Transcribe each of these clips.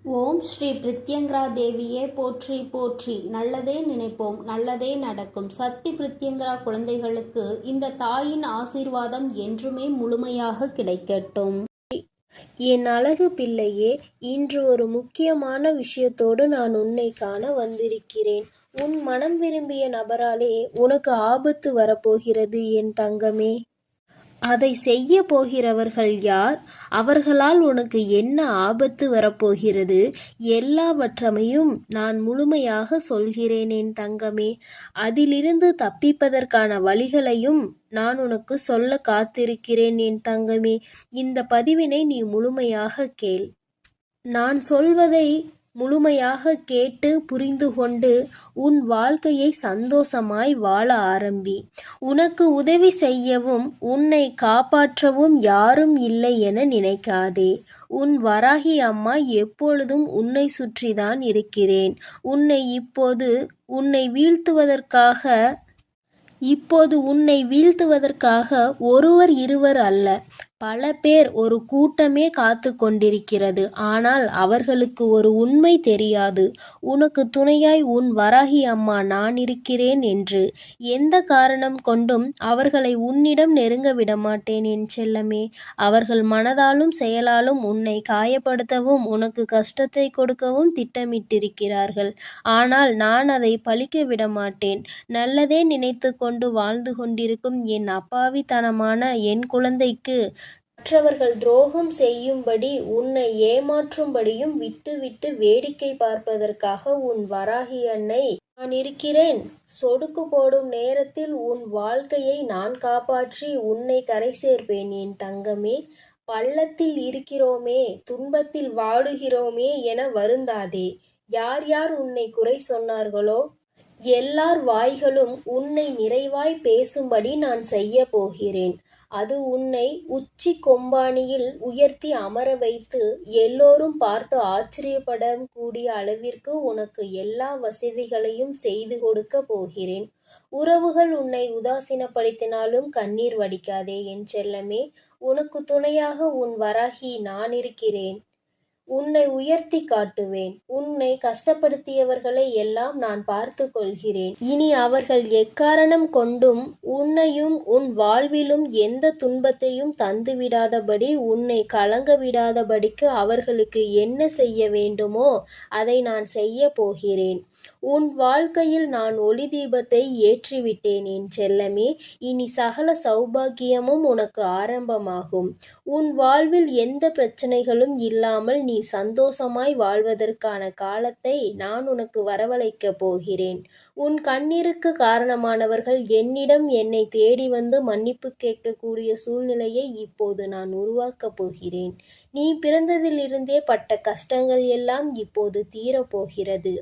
ஓம் ஸ்ரீ பிரித்யங்கரா தேவியே போற்றி போற்றி. நல்லதே நினைப்போம், நல்லதே நடக்கும். சக்தி பிரித்யங்கரா குழந்தைகளுக்கு இந்த தாயின் ஆசீர்வாதம் என்றுமே முழுமையாக கிடைக்கட்டும். என் அழகு பிள்ளையே, இன்று ஒரு முக்கியமான விஷயத்தோடு நான் உன்னை காண வந்திருக்கிறேன். உன் மனம் விரும்பிய நபராலே உனக்கு ஆபத்து வரப்போகிறது என் தங்கமே. அதை செய்ய போகிறவர்கள் யார்? அவர்களால் உனக்கு என்ன ஆபத்து வரப்போகிறது? எல்லாவற்றையும் நான் முழுமையாக சொல்கிறேன் என் தங்கமே. அதிலிருந்து தப்பிப்பதற்கான வழிகளையும் நான் உனக்கு சொல்ல காத்திருக்கிறேன் என் தங்கமே. இந்த பதிவினை நீ முழுமையாக கேள். நான் சொல்வதை முழுமையாக கேட்டு புரிந்து கொண்டு உன் வாழ்க்கையை சந்தோஷமாய் வாழ ஆரம்பி. உனக்கு உதவி செய்யவும் உன்னை காப்பாற்றவும் யாரும் இல்லை என நினைக்காதே. உன் வராகி அம்மா எப்பொழுதும் உன்னை சுற்றிதான் இருக்கிறேன். இப்போது உன்னை வீழ்த்துவதற்காக ஒருவர் இருவர் அல்ல, பல பேர், ஒரு கூட்டமே காத்து கொண்டிருக்கிறது. ஆனால் அவர்களுக்கு ஒரு உண்மை தெரியாது. உனக்கு துணையாய் உன் வராகி அம்மா நான் இருக்கிறேன் என்று. எந்த காரணம் கொண்டும் அவர்களை உன்னிடம் நெருங்க விடமாட்டேன் என் செல்லமே. அவர்கள் மனதாலும் செயலாலும் உன்னை காயப்படுத்தவும் உனக்கு கஷ்டத்தை கொடுக்கவும் திட்டமிட்டிருக்கிறார்கள். ஆனால் நான் அதை பழிக்க விடமாட்டேன். நல்லதே நினைத்து கொண்டு வாழ்ந்து கொண்டிருக்கும் என் அப்பாவித்தனமான என் குழந்தைக்கு மற்றவர்கள் துரோகம் செய்யும்படி உன்னை ஏமாற்றும்படியும் விட்டு வேடிக்கை பார்ப்பதற்காக உன் வராகி அன்னை நான் இருக்கிறேன். சொடுக்கு போடும் நேரத்தில் உன் வாழ்க்கையை நான் காப்பாற்றி உன்னை கரை சேர்ப்பேன் என் தங்கமே. பள்ளத்தில் இருக்கிறோமே, துன்பத்தில் வாடுகிறோமே என வருந்தாதே. யார் யார் உன்னை குறை சொன்னார்களோ எல்லார் வாய்களும் உன்னை நிறைவாய் பேசும்படி நான் செய்ய போகிறேன். அது உன்னை உச்சி கொம்பானியில் உயர்த்தி அமர வைத்து எல்லோரும் பார்த்து ஆச்சரியப்பட கூடிய அளவிற்கு உனக்கு எல்லா வசதிகளையும் செய்து கொடுக்க போகிறேன். உறவுகள் உன்னை உதாசீனப்படுத்தினாலும் கண்ணீர் வடிக்காதே என் செல்லமே. உனக்கு துணையாக உன் வராகி நான் இருக்கிறேன். உன்னை உயர்த்தி காட்டுவேன். உன்னை கஷ்டப்படுத்தியவர்களை எல்லாம் நான் பார்த்து கொள்கிறேன். இனி அவர்கள் எக்காரணம் கொண்டும் உன்னையும் உன் வாழ்விலும் எந்த துன்பத்தையும் தந்துவிடாதபடி, உன்னை கலங்க விடாதபடிக்கு அவர்களுக்கு என்ன செய்ய வேண்டுமோ அதை நான் செய்ய போகிறேன். உன் வாழ்க்கையில் நான் ஒளி தீபத்தை ஏற்றிவிட்டேன் என் செல்லமே. இனி சகல சௌபாகியமும் உனக்கு ஆரம்பமாகும். உன் வாழ்வில் எந்த பிரச்சனைகளும் இல்லாமல் நீ சந்தோஷமாய் வாழ்வதற்கான காலத்தை நான் உனக்கு வரவழைக்கப் போகிறேன். உன் கண்ணீருக்கு காரணமானவர்கள் என்னிடம் என்னை தேடி வந்து மன்னிப்பு கேட்கக்கூடிய சூழ்நிலையை இப்போது நான் உருவாக்கப் போகிறேன். நீ பிறந்ததிலிருந்தே பட்ட கஷ்டங்கள் எல்லாம் இப்போது தீரப்போகிறது.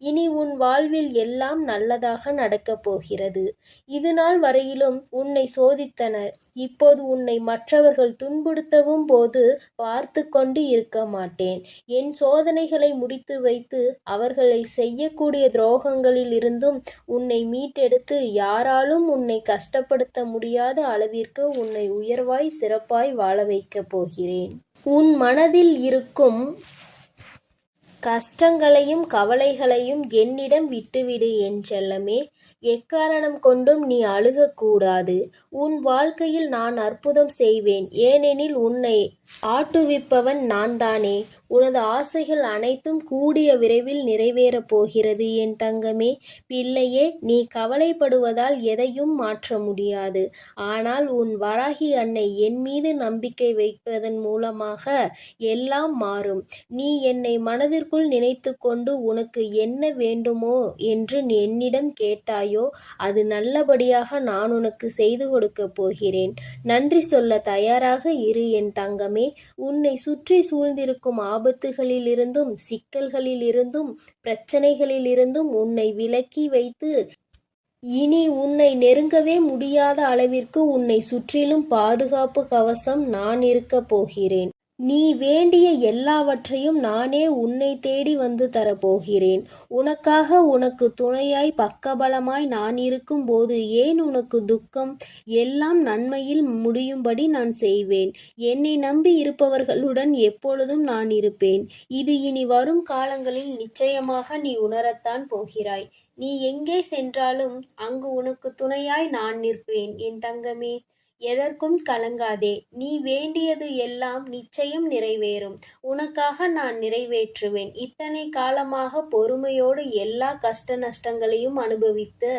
இனி உன் வாழ்வில் எல்லாம் நல்லதாக நடக்கப் போகிறது. இதுநாள் வரையிலும் உன்னை சோதித்தனர். இப்போது உன்னை மற்றவர்கள் துன்புறுத்தவும் போது பார்த்து கொண்டு இருக்க மாட்டேன். என் சோதனைகளை முடித்து வைத்து அவர்களை செய்யக்கூடிய துரோகங்களில் இருந்தும் உன்னை மீட்டெடுத்து யாராலும் உன்னை கஷ்டப்படுத்த முடியாத அளவிற்கு உன்னை உயர்வாய் சிறப்பாய் வாழ வைக்கப் போகிறேன். உன் மனதில் இருக்கும் கஷ்டங்களையும் கவலைகளையும் என்னிடம் விட்டுவிடு என் செல்லமே. எக்காரணம் கொண்டும் நீ அழுகக்கூடாது. உன் வாழ்க்கையில் நான் அற்புதம் செய்வேன். ஏனெனில் உன்னை ஆட்டுவிப்பவன் நான் தானே. உனது ஆசைகள் அனைத்தும் கூடிய விரைவில் நிறைவேறப் போகிறது என் தங்கமே. பிள்ளையே, நீ கவலைப்படுவதால் எதையும் மாற்ற முடியாது. ஆனால் உன் வராகி அன்னை என் மீது நம்பிக்கை வைப்பதன் மூலமாக எல்லாம் மாறும். நீ என்னை மனதிற்குள் நினைத்து கொண்டு உனக்கு என்ன வேண்டுமோ என்று என்னிடம் கேட்டாயோ அது நல்லபடியாக நான் உனக்கு செய்து கொடுக்கப் போகிறேன். நன்றி சொல்ல தயாராக இரு என் தங்கமே. உன்னை சுற்றி சூழ்ந்திருக்கும் ஆபத்துகளிலிருந்தும் சிக்கல்களிலிருந்தும் பிரச்சனைகளிலிருந்தும் உன்னை விலக்கி வைத்து இனி உன்னை நெருங்கவே முடியாத அளவிற்கு உன்னை சுற்றிலும் பாதுகாப்பு கவசம் நான் இருக்கப் போகிறேன். நீ வேண்டிய எல்லாவற்றையும் நானே உன்னை தேடி வந்து தரப்போகிறேன். உனக்காக உனக்கு துணையாய் பக்கபலமாய் நான் இருக்கும்போது ஏன் உனக்கு துக்கம்? எல்லாம் நன்மையில் முடியும்படி நான் செய்வேன். என்னை நம்பி இருப்பவர்களுடன் எப்பொழுதும் நான் இருப்பேன். இது இனி வரும் காலங்களில் நிச்சயமாக நீ உணரத்தான் போகிறாய். நீ எங்கே சென்றாலும் அங்கு உனக்கு துணையாய் நான் நிற்பேன் என் தங்கமே. எதற்கும் கலங்காதே. நீ வேண்டியது எல்லாம் நிச்சயம் நிறைவேறும். உனக்காக நான் நிறைவேற்றுவேன். இத்தனை காலமாக பொறுமையோடு எல்லா கஷ்ட நஷ்டங்களையும் அனுபவித்த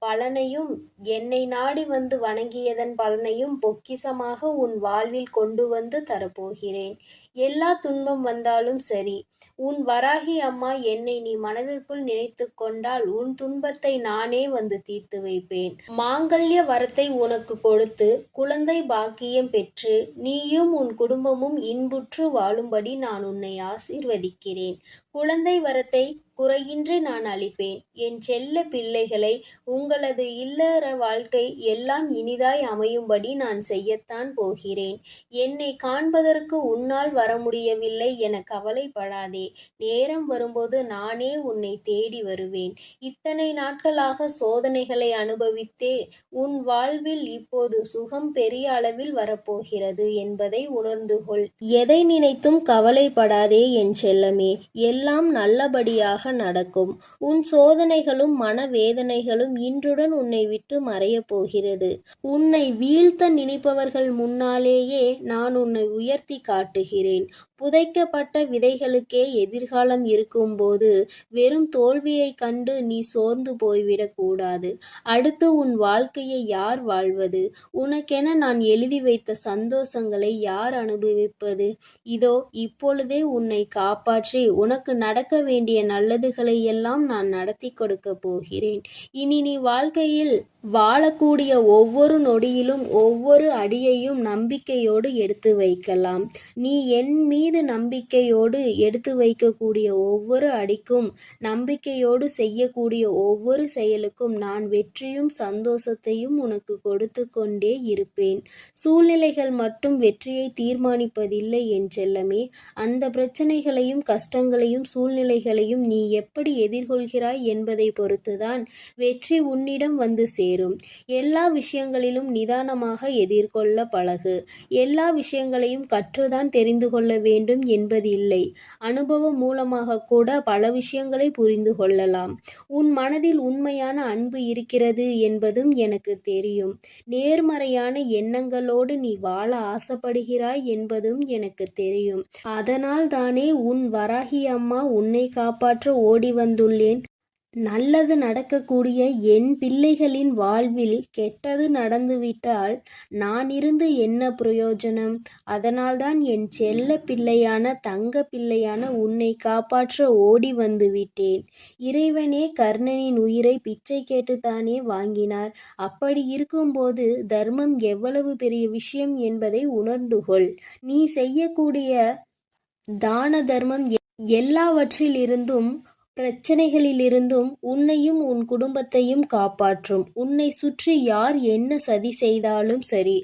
பலனையும் என்னை நாடி வந்து வணங்கியதன் பலனையும் பொக்கிசமாக உன் வாழ்வில் கொண்டு வந்து தரப்போகிறேன். எல்லா துன்பம் வந்தாலும் சரி, உன் வராகி அம்மா என்னை நீ மனதிற்குள் நினைத்து கொண்டால் உன் துன்பத்தை நானே வந்து தீர்த்து வைப்பேன். மாங்கல்ய வரத்தை உனக்கு கொடுத்து குழந்தை பாக்கியம் பெற்று நீயும் உன் குடும்பமும் இன்புற்று வாழும்படி நான் உன்னை ஆசீர்வதிக்கிறேன். குழந்தை வரத்தை குறையின்றி நான் அளிப்பேன். என் செல்ல பிள்ளைகளை, உங்களது இல்லற வாழ்க்கை எல்லாம் இனிதாய் அமையும்படி நான் செய்யத்தான் போகிறேன். என்னை காண்பதற்கு உன்னால் வர முடியவில்லை என கவலைப்படாதே. நேரம் வரும்போது நானே உன்னை தேடி வருவேன். இத்தனை நாட்களாக சோதனைகளை அனுபவித்தே உன் வாழ்வில் இப்போது சுகம் பெரிய அளவில் வரப்போகிறது என்பதை உணர்ந்து கொள். எதை நினைத்தும் கவலைப்படாதே என் செல்லமே. எல்லாம் நல்லபடியாக நடக்கும். உன் சோதனைகளும் மனவேதனைகளும் இன்றுடன் உன்னை விட்டு மறையப் போகிறது. உன்னை வீழ்த்த நினைப்பவர்கள் முன்னாலேயே நான் உன்னை உயர்த்தி காட்டுகிறேன். புதைக்கப்பட்ட விதைகளுக்கே எதிர்காலம் இருக்கும்போது வெறும் தோல்வியை கண்டு நீ சோர்ந்து போய்விடக் கூடாது. அடுத்து உன் வாழ்க்கையை யார் வாழ்வது? உனக்கென நான் எழுதி வைத்த சந்தோஷங்களை யார் அனுபவிப்பது? இதோ இப்பொழுதே உன்னை காப்பாற்றி உனக்கு நடக்க வேண்டிய நல்லதுகளை எல்லாம் நான் நடத்தி கொடுக்க போகிறேன். இனி நீ வாழ்க்கையில் வாழக்கூடிய ஒவ்வொரு நொடியிலும் ஒவ்வொரு அடியையும் நம்பிக்கையோடு எடுத்து வைக்கலாம். நீ என் மீது நம்பிக்கையோடு எடுத்து வைக்கக்கூடிய ஒவ்வொரு அடிக்கும், நம்பிக்கையோடு செய்யக்கூடிய ஒவ்வொரு செயலுக்கும் நான் வெற்றியும் சந்தோஷத்தையும் உனக்கு கொடுத்து கொண்டே இருப்பேன். சூழ்நிலைகள் மட்டும் வெற்றியை தீர்மானிப்பதில்லை என் செல்லமே. அந்த பிரச்சனைகளையும் கஷ்டங்களையும் சூழ்நிலைகளையும் நீ எப்படி எதிர்கொள்கிறாய் என்பதை பொறுத்துதான் வெற்றி உன்னிடம் வந்து சேரும். எல்லா விஷயங்களிலும் நிதானமாக எதிர்கொள்ள பழகு. எல்லா விஷயங்களையும் கற்றுதான் தெரிந்து கொள்ள வேண்டும் என்பதில்லை. அனுபவம் மூலமாக கூட பல விஷயங்களை புரிந்து கொள்ளலாம். உன் மனதில் உண்மையான அன்பு இருக்கிறது என்பதும் எனக்கு தெரியும். நேர்மறையான எண்ணங்களோடு நீ வாழ ஆசைப்படுகிறாய் என்பதும் எனக்கு தெரியும். அதனால் தானே உன் வராகி அம்மா உன்னை காப்பாற்ற ஓடி வந்துள்ளேன். நல்லது நடக்கக்கூடிய என் பிள்ளைகளின் வாழ்வில் கெட்டது நடந்துவிட்டால் நான் இருந்து என்ன பிரயோஜனம்? அதனால்தான் என் செல்ல பிள்ளையான தங்க பிள்ளையான உன்னை காப்பாற்ற ஓடி வந்து விட்டேன். இறைவனே கர்ணனின் உயிரை பிச்சை கேட்டுத்தானே வாங்கினார். அப்படி இருக்கும்போது தர்மம் எவ்வளவு பெரிய விஷயம் என்பதை உணர்ந்து கொள். நீ செய்யக்கூடிய தான தர்மம் எல்லாவற்றிலிருந்தும் பிரச்சனைகளிலிருந்தும் உன்னையும் உன் குடும்பத்தையும் காப்பாற்றும். உன்னை சுற்றி யார் என்ன சதி செய்தாலும் சரி,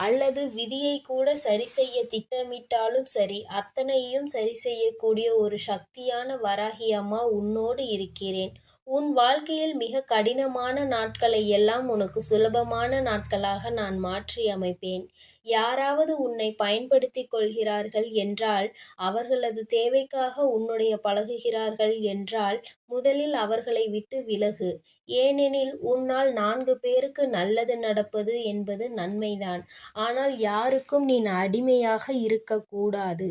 அல்லது விதியை கூட சரி செய்ய திட்டமிட்டாலும் சரி, அத்தனையும் சரி செய்யக்கூடிய ஒரு சக்தியான வராகி அம்மா உன்னோடு இருக்கிறேன். உன் வாழ்க்கையில் மிக கடினமான நாட்களை எல்லாம் உனக்கு சுலபமான நாட்களாக நான் மாற்றி அமைப்பேன். யாராவது உன்னை பயன்படுத்தி கொள்கிறார்கள் என்றால், அவர்களது தேவைக்காக உன்னுடைய பழகுகிறார்கள் என்றால், முதலில் அவர்களை விட்டு விலகு. ஏனெனில் உன்னால் 4 பேருக்கு நல்லது நடப்பது என்பது நன்மைதான். ஆனால் யாருக்கும் நீ அடிமையாக இருக்கக்கூடாது.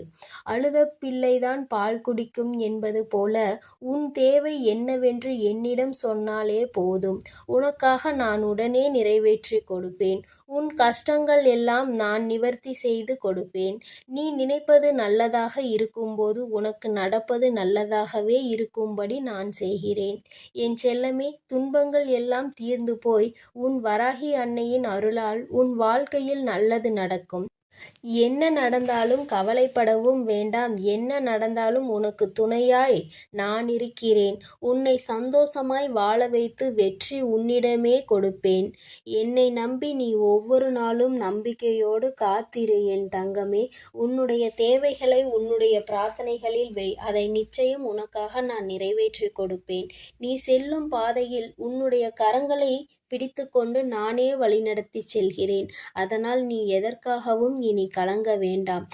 அழுத பிள்ளைதான் பால் குடிக்கும் என்பது போல உன் தேவை என்னவென்று என்னிடம் சொன்னாலே போதும். உனக்காக நான் உடனே நிறைவேற்றி கொடுப்பேன். உன் கஷ்டங்கள் எல்லாம் நான் நிவர்த்தி செய்து கொடுப்பேன். நீ நினைப்பது நல்லதாக இருக்கும்போது உனக்கு நடப்பது நல்லதாகவே இருக்கும்படி நான் செய்கிறேன். என் செல்லமே, துன்பங்கள் எல்லாம் தீர்ந்து போய் உன் வராகி அன்னையின் அருளால் உன் வாழ்க்கையில் நல்லது நடக்கும். என்ன நடந்தாலும் கவலைப்படவும் வேண்டாம். என்ன நடந்தாலும் உனக்கு துணையாய் நான் இருக்கிறேன். உன்னை சந்தோஷமாய் வாழ வைத்து வெற்றி உன்னிடமே கொடுப்பேன். என்னை நம்பி நீ ஒவ்வொரு நாளும் நம்பிக்கையோடு காத்திரு என் தங்கமே. உன்னுடைய தேவைகளை உன்னுடைய பிரார்த்தனைகளில் வை. அதை நிச்சயம் உனக்காக நான் நிறைவேற்றி கொடுப்பேன். நீ செல்லும் பாதையில் உன்னுடைய கரங்களை பிடித்துக்கொண்டு நானே வழிநடத்தி செல்கிறேன். அதனால் நீ எதற்காகவும் இனி கலங்க வேண்டாம்.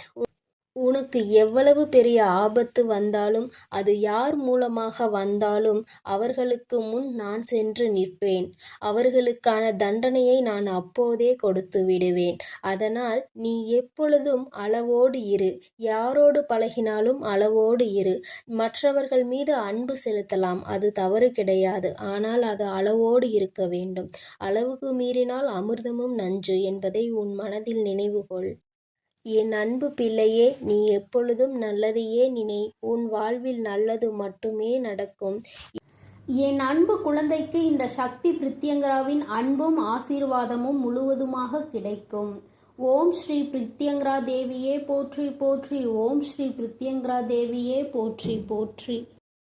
உனக்கு எவ்வளவு பெரிய ஆபத்து வந்தாலும், அது யார் மூலமாக வந்தாலும் அவர்களுக்கு முன் நான் சென்று நிற்பேன். அவர்களுக்கான தண்டனையை நான் அப்போதே கொடுத்து விடுவேன். அதனால் நீ எப்பொழுதும் அளவோடு இரு. யாரோடு பழகினாலும் அளவோடு இரு. மற்றவர்கள் மீது அன்பு செலுத்தலாம், அது தவறு கிடையாது. ஆனால் அது அளவோடு இருக்க வேண்டும். அளவுக்கு மீறினால் அமிர்தமும் நஞ்சு என்பதை உன் மனதில் நினைவுகொள். என் அன்பு பிள்ளையே, நீ எப்பொழுதும் நல்லதையே நினை. உன் வாழ்வில் நல்லது மட்டுமே நடக்கும். என் அன்பு குழந்தைக்கு இந்த சக்தி பிரித்யங்கராவின் அன்பும் ஆசீர்வாதமும் முழுவதுமாக கிடைக்கும். ஓம் ஸ்ரீ பிரித்யங்கரா தேவியே போற்றி போற்றி. ஓம் ஸ்ரீ பிரித்யங்கரா தேவியே போற்றி போற்றி.